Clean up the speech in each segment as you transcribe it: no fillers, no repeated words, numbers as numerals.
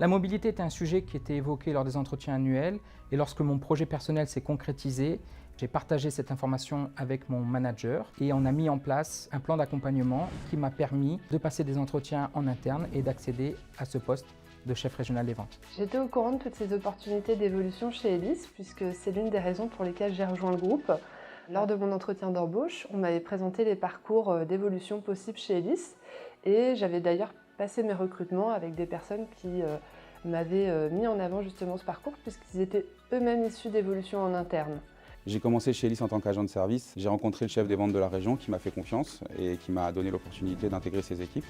La mobilité était un sujet qui était évoqué lors des entretiens annuels et lorsque mon projet personnel s'est concrétisé, j'ai partagé cette information avec mon manager et on a mis en place un plan d'accompagnement qui m'a permis de passer des entretiens en interne et d'accéder à ce poste de chef régional des ventes. J'étais au courant de toutes ces opportunités d'évolution chez Elis puisque c'est l'une des raisons pour lesquelles j'ai rejoint le groupe. Lors de mon entretien d'embauche, on m'avait présenté les parcours d'évolution possibles chez Elis et j'avais d'ailleurs passé mes recrutements avec des personnes qui m'avaient mis en avant justement ce parcours puisqu'ils étaient eux-mêmes issus d'évolution en interne. J'ai commencé chez Elis en tant qu'agent de service. J'ai rencontré le chef des ventes de la région qui m'a fait confiance et qui m'a donné l'opportunité d'intégrer ses équipes.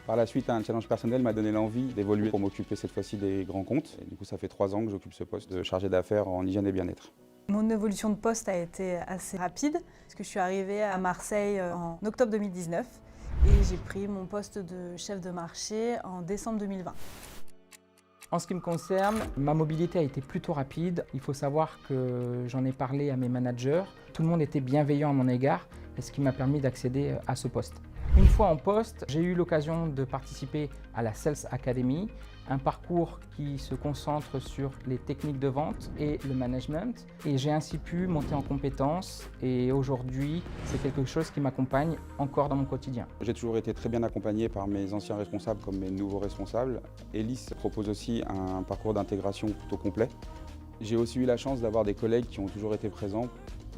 Par la suite, un challenge personnel m'a donné l'envie d'évoluer pour m'occuper cette fois-ci des grands comptes. Et du coup, ça fait 3 ans que j'occupe ce poste de chargé d'affaires en hygiène et bien-être. Mon évolution de poste a été assez rapide parce que je suis arrivée à Marseille en octobre 2019 et j'ai pris mon poste de chef de marché en décembre 2020. En ce qui me concerne, ma mobilité a été plutôt rapide. Il faut savoir que j'en ai parlé à mes managers. Tout le monde était bienveillant à mon égard, ce qui m'a permis d'accéder à ce poste. Une fois en poste, j'ai eu l'occasion de participer à la Sales Academy, un parcours qui se concentre sur les techniques de vente et le management. Et j'ai ainsi pu monter en compétences et aujourd'hui, c'est quelque chose qui m'accompagne encore dans mon quotidien. J'ai toujours été très bien accompagné par mes anciens responsables comme mes nouveaux responsables. Elis propose aussi un parcours d'intégration plutôt complet. J'ai aussi eu la chance d'avoir des collègues qui ont toujours été présents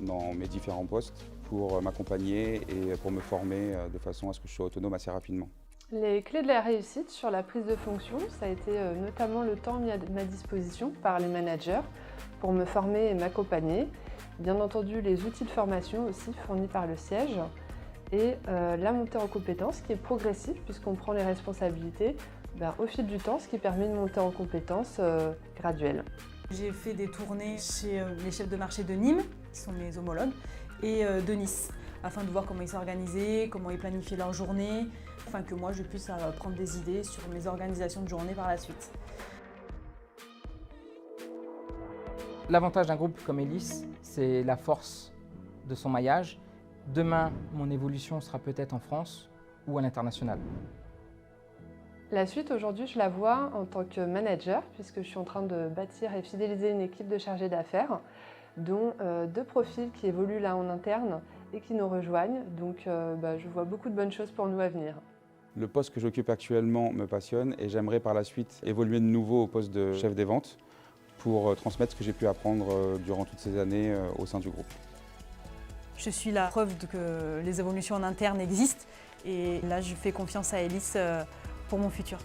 dans mes différents postes pour m'accompagner et pour me former de façon à ce que je sois autonome assez rapidement. Les clés de la réussite sur la prise de fonction, ça a été notamment le temps mis à ma disposition par les managers pour me former et m'accompagner. Bien entendu, les outils de formation aussi fournis par le siège et la montée en compétences qui est progressive puisqu'on prend les responsabilités au fil du temps, ce qui permet de monter en compétences graduelles. J'ai fait des tournées chez les chefs de marché de Nîmes, qui sont mes homologues, et de Nice, afin de voir comment ils s'organisaient, comment ils planifiaient leur journée, afin que moi je puisse prendre des idées sur mes organisations de journée par la suite. L'avantage d'un groupe comme Elis, c'est la force de son maillage. Demain, mon évolution sera peut-être en France ou à l'international. La suite, aujourd'hui, je la vois en tant que manager, puisque je suis en train de bâtir et fidéliser une équipe de chargés d'affaires, dont 2 profils qui évoluent là en interne et qui nous rejoignent. Donc je vois beaucoup de bonnes choses pour nous à venir. Le poste que j'occupe actuellement me passionne et j'aimerais par la suite évoluer de nouveau au poste de chef des ventes pour transmettre ce que j'ai pu apprendre durant toutes ces années au sein du groupe. Je suis la preuve que les évolutions en interne existent et là je fais confiance à Elis pour mon futur.